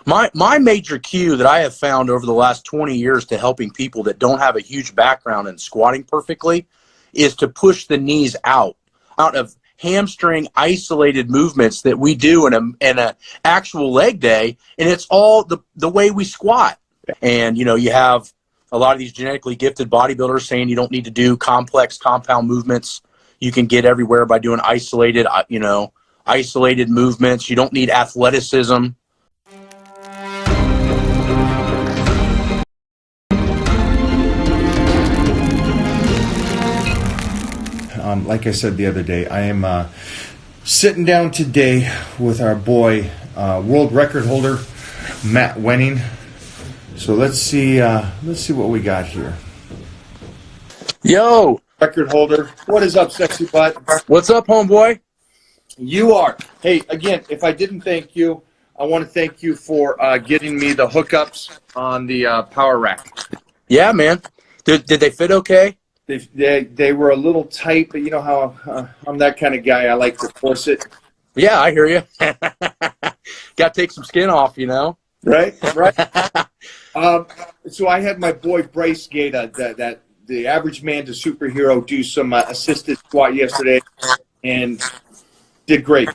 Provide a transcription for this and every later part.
My major cue that I have found over the last 20 years to helping people that don't have a huge background in squatting perfectly is to push the knees out of hamstring isolated movements that we do in a actual leg day, and it's all the way we squat. And you have a lot of these genetically gifted bodybuilders saying you don't need to do complex compound movements. You can get everywhere by doing isolated movements. You don't need athleticism. Like I said the other day, I am sitting down today with our boy, world record holder, Matt Wenning. So let's see what we got here. Yo, record holder, what is up, sexy butt? What's up, homeboy? You are. Hey, again, if I didn't thank you, I want to thank you for getting me the hookups on the power rack. Yeah, man. Did they fit okay? They were a little tight, but you know how I'm that kind of guy. I like to force it. Yeah, I hear you. Got to take some skin off, Right. So I had my boy Bryce Gata, that the average man to superhero, do some assisted squat yesterday, and did great.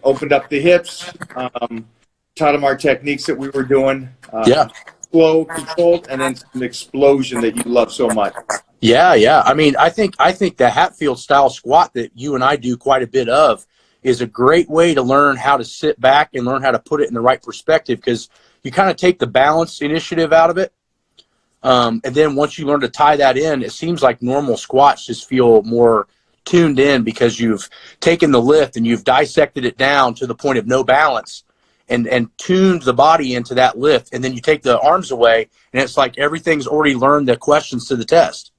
Opened up the hips, taught him our techniques that we were doing. Yeah. Slow, controlled, and then an explosion that you love so much. Yeah. I mean, I think the Hatfield style squat that you and I do quite a bit of is a great way to learn how to sit back and learn how to put it in the right perspective, because you kind of take the balance initiative out of it. And then once you learn to tie that in, it seems like normal squats just feel more tuned in because you've taken the lift and you've dissected it down to the point of no balance and tuned the body into that lift. And then you take the arms away and it's like everything's already learned the questions to the test.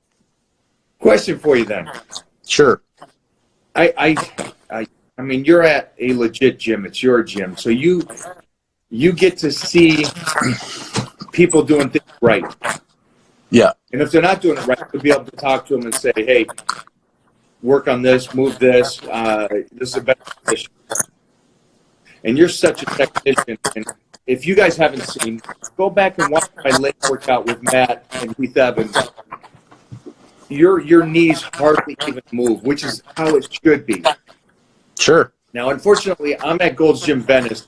Question for you then. Sure. I mean, you're at a legit gym. It's your gym. So you get to see people doing things right. Yeah. And if they're not doing it right, you'll be able to talk to them and say, hey, work on this, move this. This is a better position. And you're such a technician. And if you guys haven't seen, go back and watch my leg workout with Matt and Heath Evans. Your knees hardly even move, which is how it should be. Sure. Now, unfortunately, I'm at Gold's Gym Venice.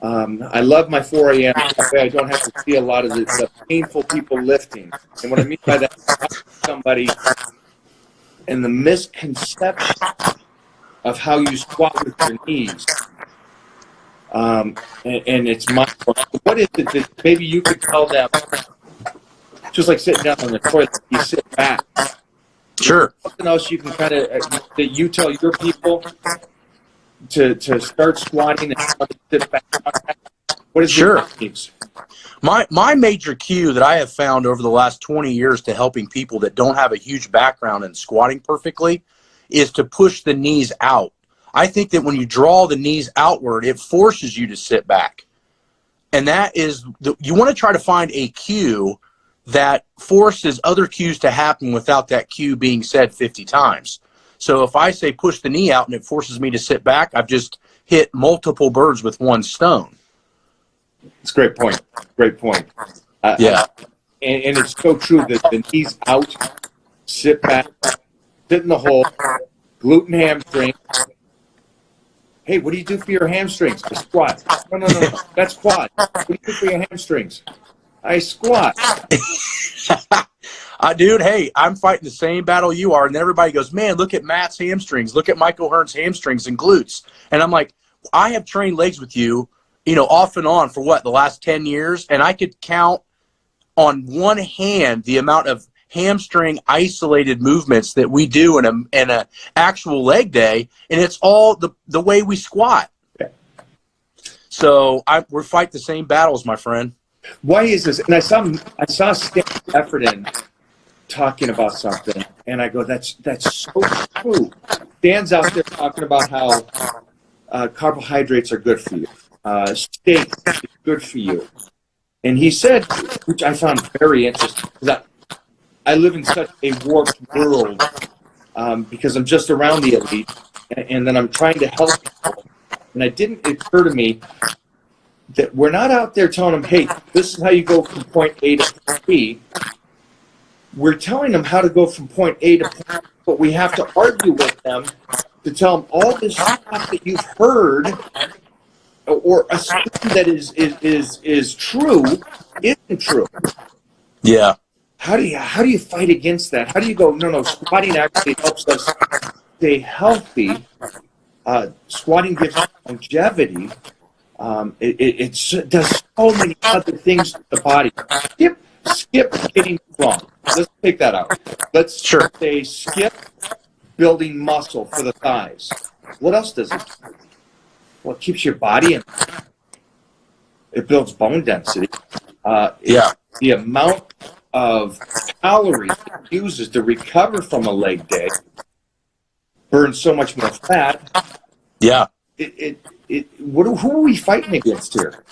I love my 4 a.m. cafe. I don't have to see a lot of the painful people lifting. And what I mean by that is somebody and the misconception of how you squat with your knees. And it's my what is it that maybe you could tell them, just like sitting down on the toilet, you sit back. Sure. Something else you can kind of, that you tell your people to start squatting and sit back. What is your techniques? My major cue that I have found over the last 20 years to helping people that don't have a huge background in squatting perfectly is to push the knees out. I think that when you draw the knees outward, it forces you to sit back. And that is, you want to try to find a cue that forces other cues to happen without that cue being said 50 times. So if I say push the knee out and it forces me to sit back, I've just hit multiple birds with one stone. It's a great point. Great point. Yeah. And it's so true that the knees out, sit back, sit in the hole, glute and hamstring. Hey, what do you do for your hamstrings? I squat. No. That's quad. What do you do for your hamstrings? I squat. Dude, hey, I'm fighting the same battle you are. And everybody goes, man, look at Matt's hamstrings. Look at Michael Hearn's hamstrings and glutes. And I'm like, I have trained legs with you, off and on for the last 10 years. And I could count on one hand the amount of hamstring isolated movements that we do in a actual leg day. And it's all the way we squat. Yeah. So we're fighting the same battles, my friend. Why is this? And I saw Stan effort in talking about something, and I go, that's so true. Stan's out there talking about how carbohydrates are good for you, steak is good for you, and he said, which I found very interesting, that I live in such a warped world because I'm just around the elite, and then I'm trying to help people, and it didn't occur to me. that we're not out there telling them, hey, this is how you go from point A to point B. We're telling them how to go from point A to point B, but we have to argue with them to tell them all this stuff that you've heard or assume that is true isn't true. Yeah. How do you fight against that? How do you go, no, squatting actually helps us stay healthy. Squatting gives us longevity. It does so many other things to the body. Skip getting strong. Let's take that out. Let's say skip building muscle for the thighs. What else does it do? Well, it keeps your body in. It builds bone density. The amount of calories it uses to recover from a leg day burns so much more fat. Yeah. Who are we fighting against here?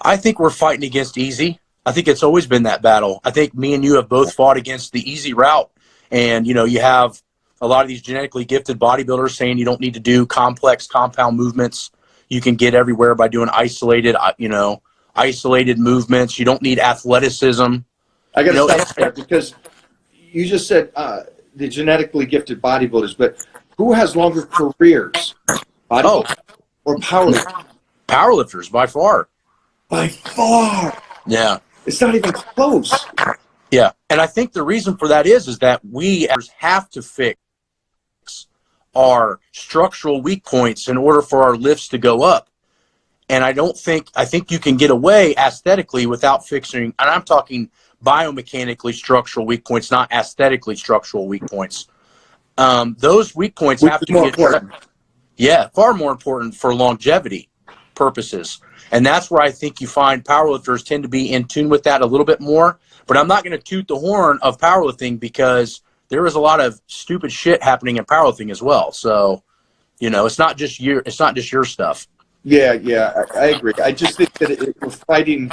I think we're fighting against easy. I think it's always been that battle. I think me and you have both fought against the easy route. And, you have a lot of these genetically gifted bodybuilders saying you don't need to do complex compound movements. You can get everywhere by doing isolated movements. You don't need athleticism. I got to stop there because you just said the genetically gifted bodybuilders, but who has longer careers? Bodybuilders or powerlifters? Powerlifters, by far. By far. Yeah. It's not even close. Yeah. And I think the reason for that is that we have to fix our structural weak points in order for our lifts to go up. And I think you can get away aesthetically without fixing, and I'm talking biomechanically structural weak points, not aesthetically structural weak points. Those weak points have to get important. Yeah, far more important for longevity purposes. And that's where I think you find powerlifters tend to be in tune with that a little bit more. But I'm not going to toot the horn of powerlifting because there is a lot of stupid shit happening in powerlifting as well. So, it's not just your stuff. Yeah, I agree. I just think that we're fighting.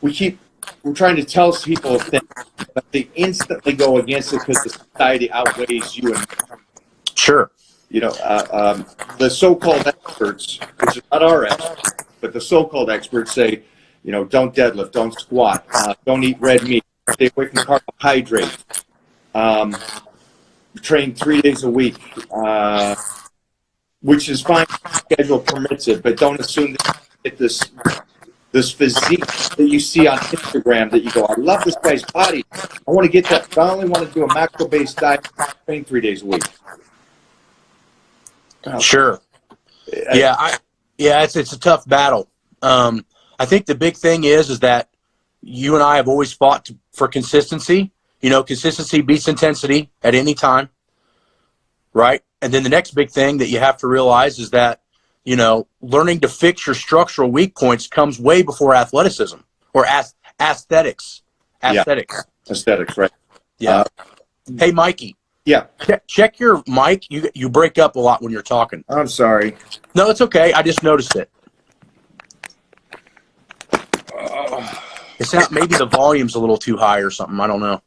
We're trying to tell people things, but they instantly go against it because the society outweighs you and me. Sure. The so-called experts, which is not our experts, but the so-called experts say, don't deadlift, don't squat, don't eat red meat, stay away from carbohydrates, train 3 days a week, which is fine. Schedule permits it, but don't assume that you get this physique that you see on Instagram that you go, I love this guy's body. I want to get that. But I only want to do a macro-based diet, train 3 days a week. Sure. It's a tough battle. I think the big thing is that you and I have always fought for consistency. Consistency beats intensity at any time, right? And then the next big thing that you have to realize is that, learning to fix your structural weak points comes way before athleticism or aesthetics. Aesthetics. Yeah. Aesthetics, right. Yeah. Hey, Mikey. Yeah. Check your mic. You break up a lot when you're talking. I'm sorry. No, it's okay. I just noticed it. It's not, maybe the volume's a little too high or something. I don't know.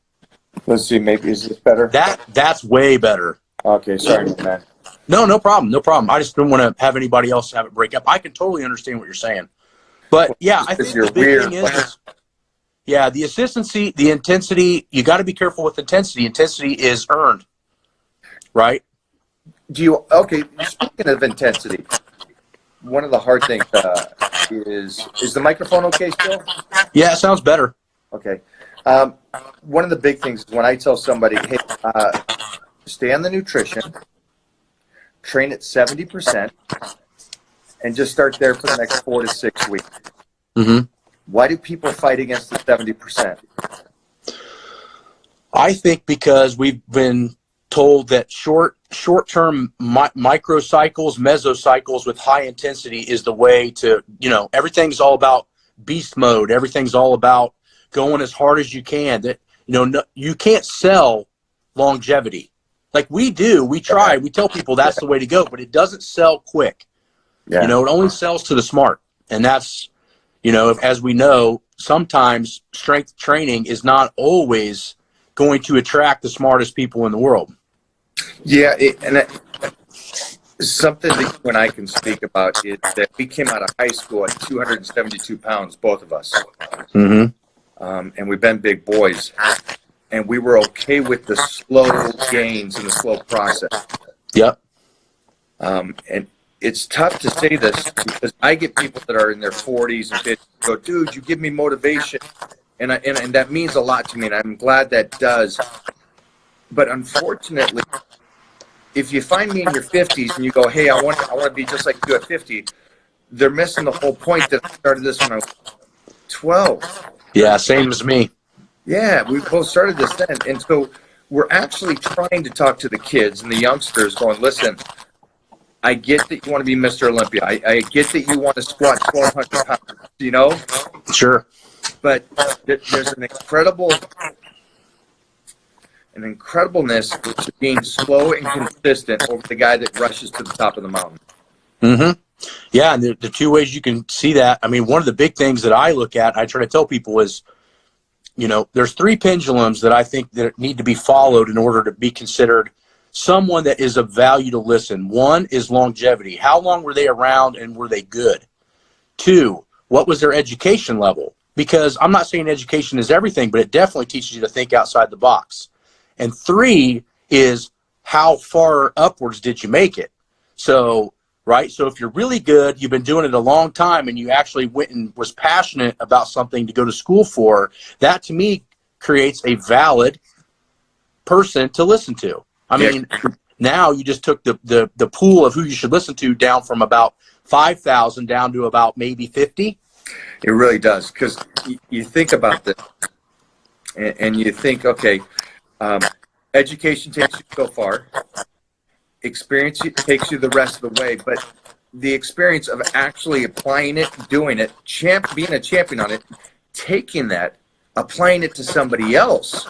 Let's see. Maybe is this better? That's way better. Okay. Sorry, man. No problem. No problem. I just don't want to have anybody else have it break up. I can totally understand what you're saying. But yeah, I think the big thing is the consistency, the intensity. You got to be careful with intensity. Intensity is earned, right? Speaking of intensity, one of the hard things is the microphone okay still? Yeah, it sounds better. Okay. One of the big things is when I tell somebody, hey, stay on the nutrition, train at 70%, and just start there for the next 4 to 6 weeks. Mm-hmm. Why do people fight against the 70%? I think because we've been told that short-term microcycles, mesocycles with high intensity is the way to, everything's all about beast mode. Everything's all about going as hard as you can. That, you can't sell longevity. Like we do, we try, we tell people that's the way to go, but it doesn't sell quick. Yeah. It only sells to the smart. And that's, as we know, sometimes strength training is not always going to attract the smartest people in the world. Yeah, Something that you and I can speak about is that we came out of high school at 272 pounds, both of us. Mm-hmm. And we've been big boys. And we were okay with the slow gains and the slow process. Yep. And it's tough to say this because I get people that are in their 40s and 50s go, dude, you give me motivation. And that means a lot to me, and I'm glad that does. But unfortunately, if you find me in your 50s and you go, hey, I want to be just like you at 50, they're missing the whole point that I started this when I was 12. Yeah, same as me. Yeah, we both started this then. And so we're actually trying to talk to the kids and the youngsters going, listen, I get that you want to be Mr. Olympia. I get that you want to squat 1,200 pounds, you know? Sure. But there's an incredibleness to being slow and consistent over the guy that rushes to the top of the mountain. Mm-hmm. Yeah, and the two ways you can see that, I mean, one of the big things that I look at, I try to tell people is, you know, there's three pendulums that I think that need to be followed in order to be considered someone that is of value to listen. One is longevity. How long were they around and were they good? Two, what was their education level? Because I'm not saying education is everything, but it definitely teaches you to think outside the box. And three is how far upwards did you make it? So, right? So if you're really good, you've been doing it a long time, and you actually went and was passionate about something to go to school for, that to me creates a valid person to listen to. I mean, now you just took the pool of who you should listen to down from about 5,000 down to about maybe 50. It really does, because you think about this, and you think, okay, education takes you so far, experience takes you the rest of the way, but the experience of actually applying it, doing it, being a champion on it, taking that, applying it to somebody else,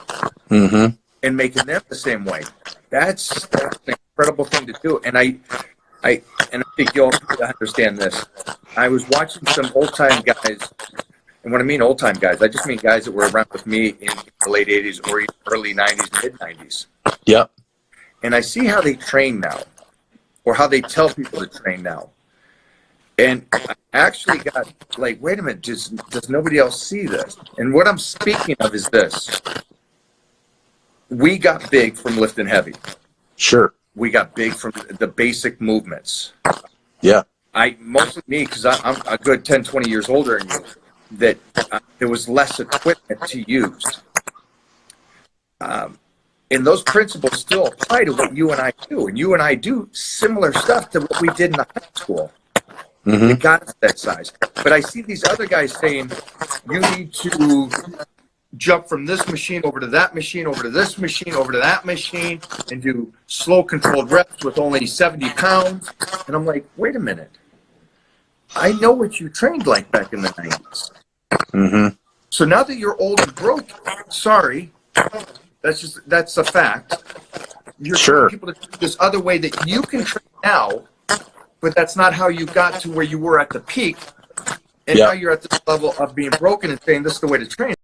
Mm-hmm. and making them the same way. That's an incredible thing to do. And I think you'll understand this. I was watching some old-time guys, and when I mean old-time guys, I just mean guys that were around with me in the late 80s or early 90s, mid-90s. Yep. And I see how they train now, or how they tell people to train now. And I actually got like, wait a minute, does nobody else see this? And what I'm speaking of is this. We got big from lifting heavy. Sure. We got big from the basic movements. Yeah. Mostly me, because I'm a good 10, 20 years older than you, that there was less equipment to use. And those principles still apply to what you and I do. And you and I do similar stuff to what we did in the high school. Mm-hmm. It got us that size. But I see these other guys saying, you need to jump from this machine over to that machine, over to this machine, over to that machine, and do slow controlled reps with only 70 pounds. And I'm like, wait a minute. I know what you trained like back in the 90s. Mm-hmm. So now that you're old and broke, sorry, that's a fact. You're Sure. telling people to do this other way that you can train now, but that's not how you got to where you were at the peak. And Yeah. now you're at this level of being broken and saying this is the way to train.